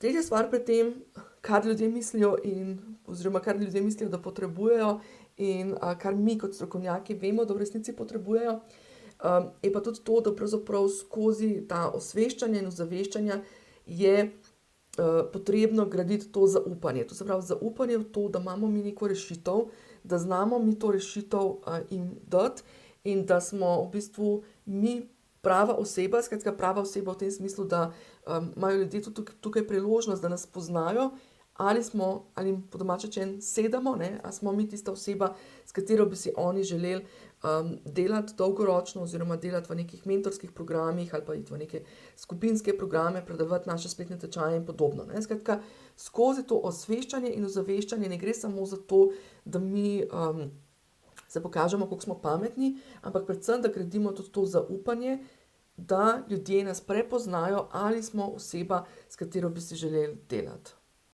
Tretja stvar pri tem, kar ljudje mislijo oziroma kar ljudje mislijo, da potrebujejo in, kar mi kot strokovnjaki vemo, da v resnici potrebujejo, je pa tudi to, da pravzaprav skozi ta osveščanja in ozaveščanja je, potrebno graditi to zaupanje. To se pravi, zaupanje v to, da imamo mi neko rešitev, da znamo mi to rešitev, jim dati in da smo v bistvu mi prava oseba, skratka prava oseba v tem smislu, da, imajo ljudje tudi tukaj priložnost, da nas spoznajo, ali jim po domače rečeno sedamo, ne, a smo mi tista oseba, s katero bi si oni želeli, delati dolgoročno oziroma delati v nekih mentorskih programih ali pa iti v neke skupinske programe, predavati naše spletne tečaje in podobno, ne. Skratka, skozi to osveščanje in ozaveščanje ne gre samo za to, da mi, se pokažemo, koliko smo pametni, ampak predvsem, da gradimo tudi to zaupanje, da ljudje nas prepoznajo, ali smo oseba, s katero bi si želeli delati.